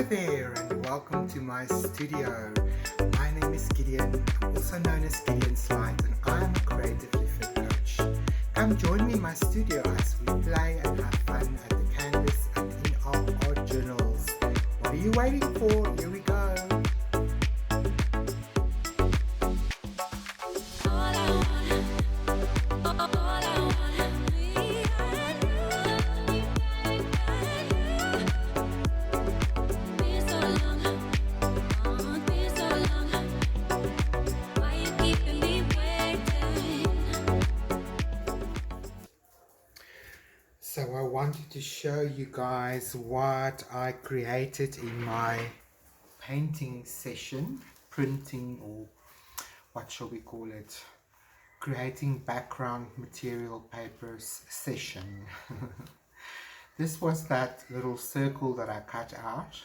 Hi there and welcome to my studio. My name is Gideon, also known as Gideon Slide, and I am a creatively fit coach. Come join me in my studio as we play and have fun at the canvas and in our art journals. What are you waiting for? Here we go. So I wanted to show you guys what I created in my painting session, printing, or what shall we call it, creating background material papers session. This was that little circle that I cut out,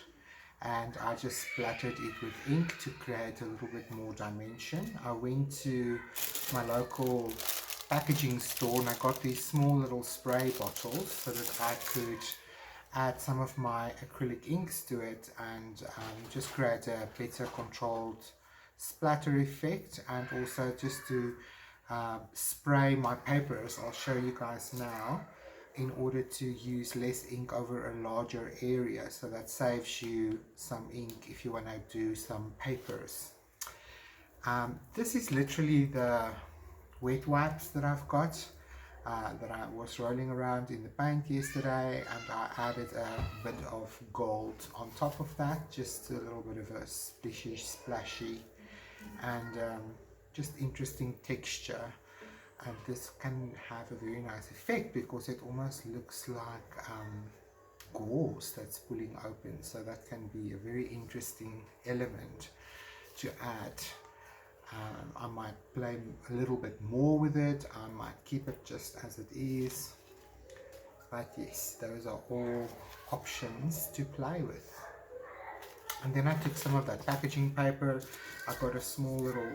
and I just splattered it with ink to create a little bit more dimension. I went to my local packaging store and I got these small little spray bottles so that I could add some of my acrylic inks to it and just create a better controlled splatter effect, and also just to spray my papers. I'll show you guys now, in order to use less ink over a larger area, so that saves you some ink if you want to do some papers. This is literally the wet wipes that I've got that I was rolling around in the paint yesterday, and I added a bit of gold on top of that, just a little bit of a splashy and just interesting texture. And this can have a very nice effect because it almost looks like gauze that's pulling open, so that can be a very interesting element to add. I might play a little bit more with it, I might keep it just as it is, but yes, those are all options to play with. And then I took some of that packaging paper. I got a small little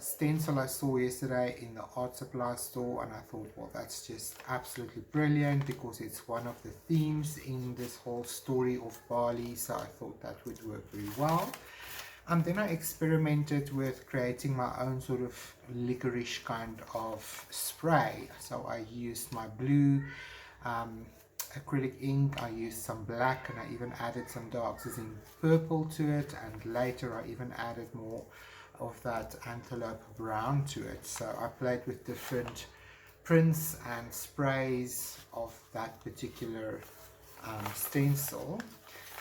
stencil I saw yesterday in the art supply store, and I thought, well, that's just absolutely brilliant because it's one of the themes in this whole story of Bali, so I thought that would work very well. And then I experimented with creating my own sort of licorice kind of spray. So I used my blue acrylic ink, I used some black, and I even added some darks as in purple to it, and later I even added more of that antelope brown to it. So I played with different prints and sprays of that particular stencil.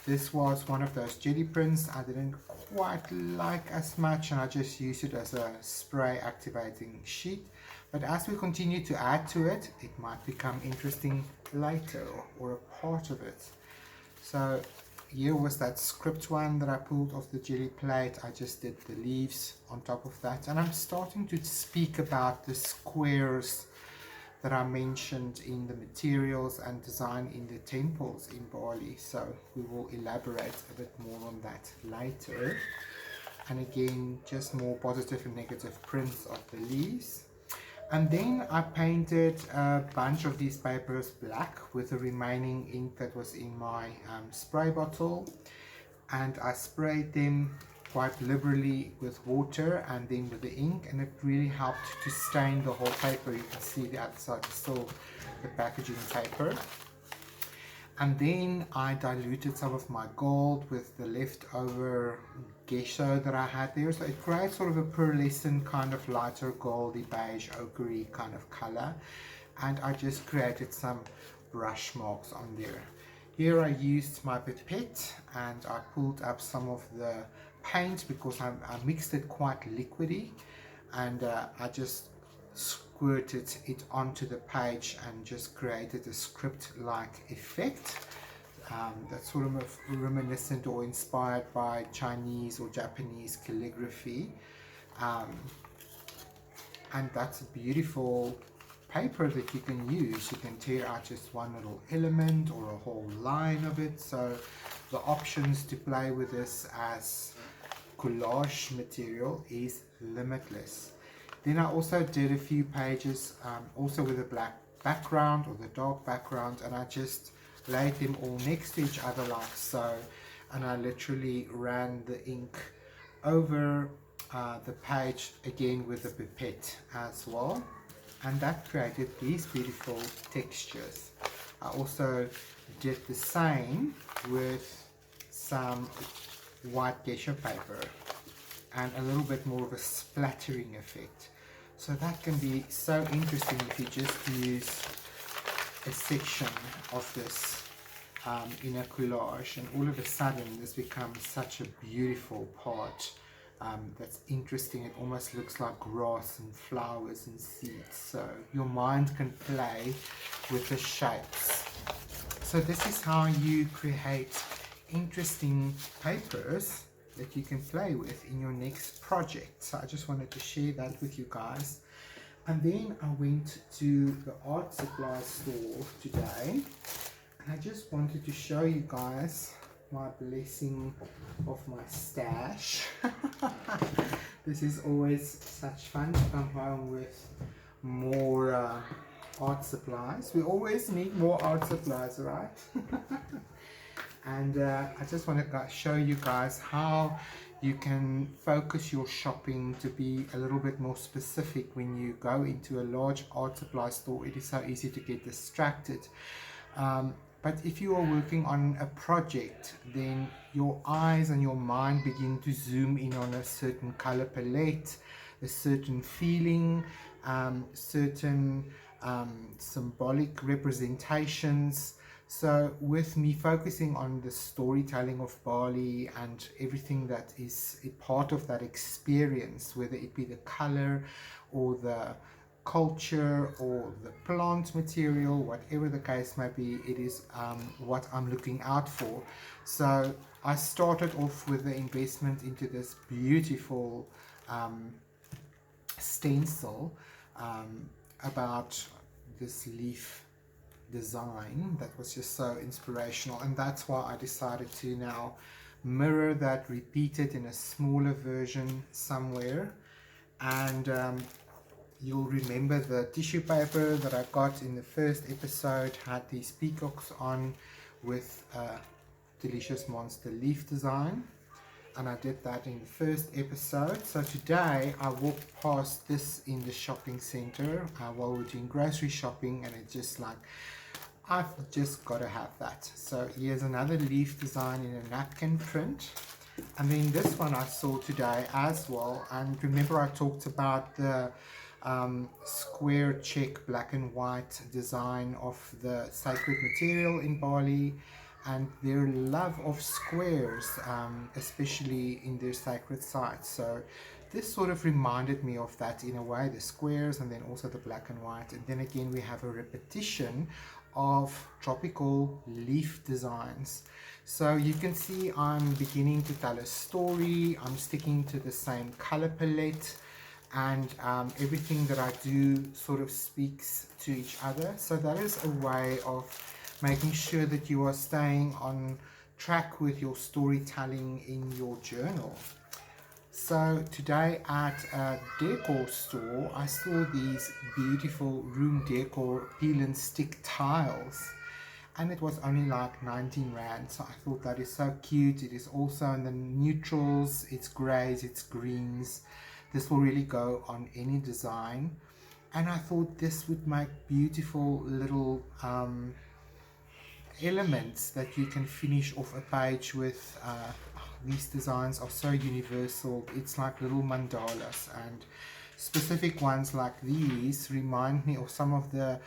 This was one of those jelly prints I didn't quite like as much, and I just used it as a spray activating sheet. But as we continue to add to it, it might become interesting later, or a part of it. So here was that script one that I pulled off the jelly plate. I just did the leaves on top of that, and I'm starting to speak about the squares that I mentioned in the materials and design in the temples in Bali, so we will elaborate a bit more on that later. And again, just more positive and negative prints of the leaves. And then I painted a bunch of these papers black with the remaining ink that was in my spray bottle, and I sprayed them quite liberally with water and then with the ink, and it really helped to stain the whole paper. You can see the outside is still the packaging paper. And then I diluted some of my gold with the leftover gesso that I had there, so it creates sort of a pearlescent kind of lighter goldy beige ochre kind of color, and I just created some brush marks on there. Here I used my pipette and I pulled up some of the paint because I mixed it quite liquidy, and I just squirted it onto the page and just created a script-like effect that's sort of reminiscent or inspired by Chinese or Japanese calligraphy, and that's a beautiful paper that you can use. You can tear out just one little element or a whole line of it, so the options to play with this as collage material is limitless. Then I also did a few pages also with a black background or the dark background, and I just laid them all next to each other like so, and I literally ran the ink over the page again with a pipette as well, and that created these beautiful textures. I also did the same with some white geisha paper and a little bit more of a splattering effect. So that can be so interesting if you just use a section of this in a collage, and all of a sudden this becomes such a beautiful part that's interesting. It almost looks like grass and flowers and seeds, so your mind can play with the shapes. So this is how you create interesting papers that you can play with in your next project. So I just wanted to share that with you guys. And then I went to the art supply store today, and I just wanted to show you guys my blessing of my stash. This is always such fun to come home with more art supplies. We always need more art supplies, right? And I just want to show you guys how you can focus your shopping to be a little bit more specific. When you go into a large art supply store, it is so easy to get distracted. But if you are working on a project, then your eyes and your mind begin to zoom in on a certain color palette, a certain feeling, certain symbolic representations. So with me focusing on the storytelling of Bali and everything that is a part of that experience, whether it be the color or the culture or the plant material, whatever the case may be, it is what I'm looking out for. So I started off with the investment into this beautiful stencil about this leaf design that was just so inspirational, and that's why I decided to now mirror that, repeat it in a smaller version somewhere. And you'll remember the tissue paper that I got in the first episode had these peacocks on with a delicious monster leaf design, and I did that in the first episode. So today I walked past this in the shopping center while we're doing grocery shopping, and it's just like, I've just got to have that. So here's another leaf design in a napkin print. And then this one I saw today as well. And remember I talked about the square check black and white design of the sacred material in Bali, and their love of squares, especially in their sacred sites. So this sort of reminded me of that in a way, the squares and then also the black and white. And then again we have a repetition of tropical leaf designs. So you can see I'm beginning to tell a story. I'm sticking to the same color palette, and everything that I do sort of speaks to each other. So that is a way of making sure that you are staying on track with your storytelling in your journal. So today at a decor store, I saw these beautiful room decor peel and stick tiles, and it was only like 19 rand. So I thought that is so cute. It is also in the neutrals, it's grays, it's greens. This will really go on any design, and I thought this would make beautiful little elements that you can finish off a page with. These designs are so universal. It's like little mandalas, and specific ones like these remind me of some of the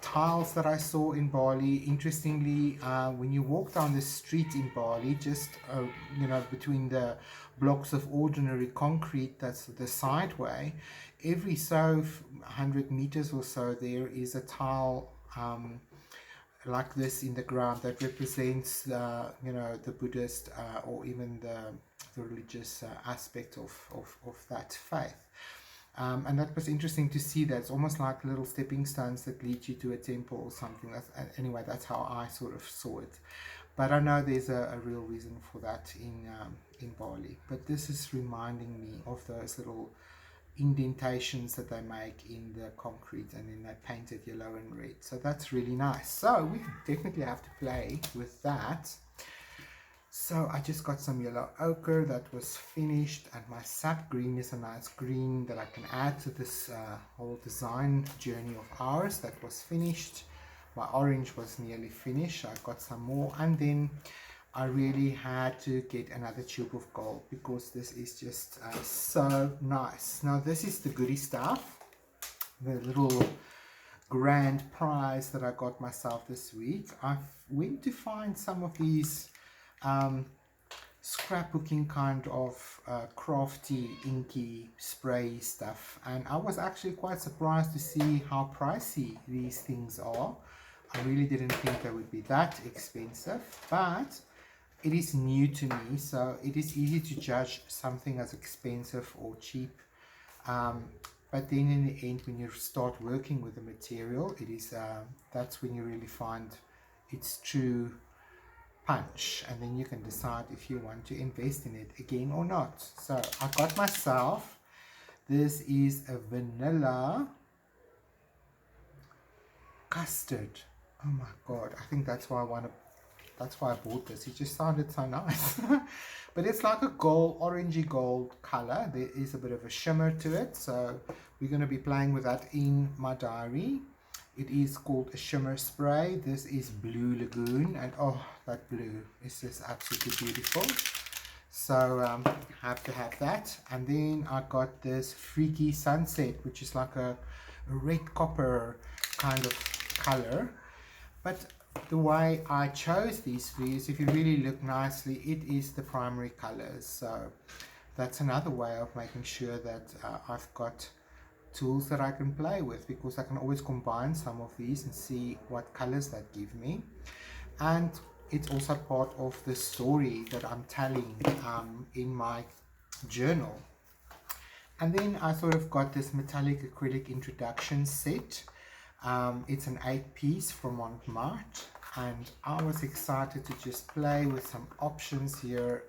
tiles that I saw in Bali. Interestingly, when you walk down the street in Bali, just between the blocks of ordinary concrete, that's the sideway, every 100 meters or so there is a tile like this in the ground that represents the Buddhist or even the religious aspect of that faith. And that was interesting to see. That it's almost like little stepping stones that lead you to a temple or something. Anyway, that's how I sort of saw it. But I know there's a real reason for that in Bali. But this is reminding me of those little indentations that they make in the concrete, and then they paint it yellow and red. So that's really nice. So we definitely have to play with that. So I just got some yellow ochre that was finished, and my sap green is a nice green that I can add to this whole design journey of ours that was finished. My orange was nearly finished. I got some more, and then I really had to get another tube of gold because this is just so nice. Now this is the goodie stuff, the little grand prize that I got myself this week. I went to find some of these scrapbooking kind of crafty, inky, spray stuff, and I was actually quite surprised to see how pricey these things are. I really didn't think they would be that expensive, but it is new to me, so it is easy to judge something as expensive or cheap. But then in the end, when you start working with the material, it is that's when you really find its true punch, and then you can decide if you want to invest in it again or not. So I got myself, this is a vanilla custard. Oh my god, I think that's why I bought this. It just sounded so nice. But it's like a gold, orangey gold color. There is a bit of a shimmer to it, so we're going to be playing with that in my diary. It is called a shimmer spray. This is Blue Lagoon, and oh, that blue is just absolutely beautiful. So have to have that. And then I got this Freaky Sunset, which is like a red copper kind of color. But the way I chose these views, if you really look nicely, it is the primary colors. So that's another way of making sure that I've got tools that I can play with, because I can always combine some of these and see what colors that give me. And it's also part of the story that I'm telling in my journal. And then I sort of got this metallic acrylic introduction set. It's an 8-piece from Monte Mart, and I was excited to just play with some options here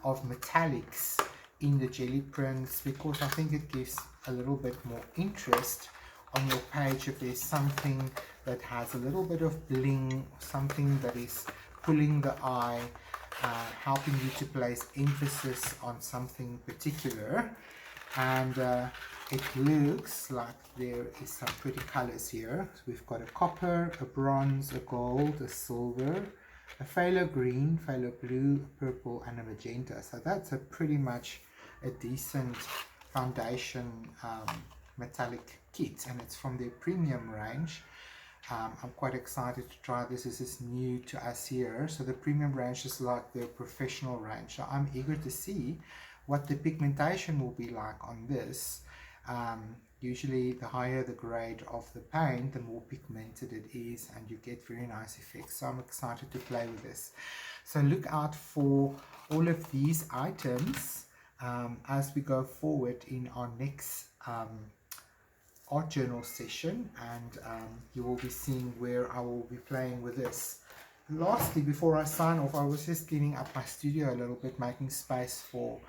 of metallics in the Gelli prints, because I think it gives a little bit more interest on your page if there's something that has a little bit of bling, something that is pulling the eye, helping you to place emphasis on something particular. And it looks like there is some pretty colors here. So we've got a copper, a bronze, a gold, a silver, a phthalo green, phthalo blue, a purple, and a magenta. So that's a pretty much a decent foundation metallic kit, and it's from their premium range. I'm quite excited to try this. This is new to us here. So the premium range is like the professional range. So I'm eager to see what the pigmentation will be like on this. Usually the higher the grade of the paint, the more pigmented it is, and you get very nice effects. So I'm excited to play with this. So look out for all of these items as we go forward in our next art journal session, and you will be seeing where I will be playing with this. Lastly, before I sign off, I was just cleaning up my studio a little bit, making space for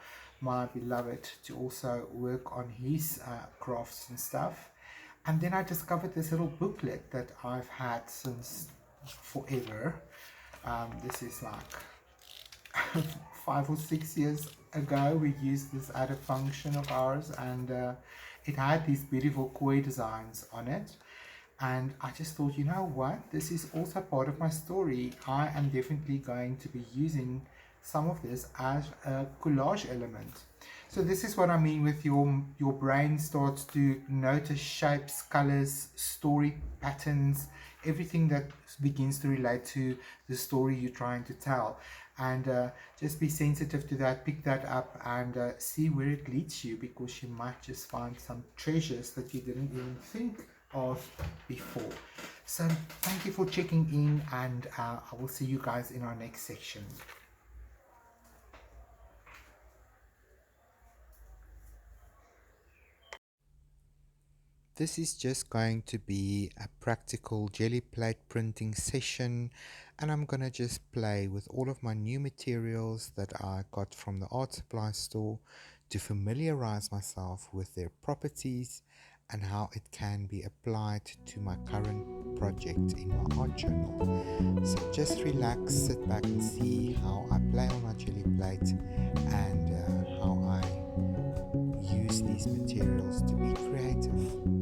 my beloved to also work on his crafts and stuff. And then I discovered this little booklet that I've had since forever. This is like 5 or 6 years ago we used this at a function of ours, and it had these beautiful koi designs on it. And I just thought, you know what, this is also part of my story. I am definitely going to be using some of this as a collage element. So this is what I mean with your brain starts to notice shapes, colors, story patterns, everything that begins to relate to the story you're trying to tell. And just be sensitive to that, pick that up, and see where it leads you, because you might just find some treasures that you didn't even think of before. So thank you for checking in, and I will see you guys in our next section. This is just going to be a practical Gelli plate printing session, and I'm going to just play with all of my new materials that I got from the art supply store to familiarize myself with their properties and how it can be applied to my current project in my art journal. So just relax, sit back and see how I play on my jelly plate and how I use these materials to be creative.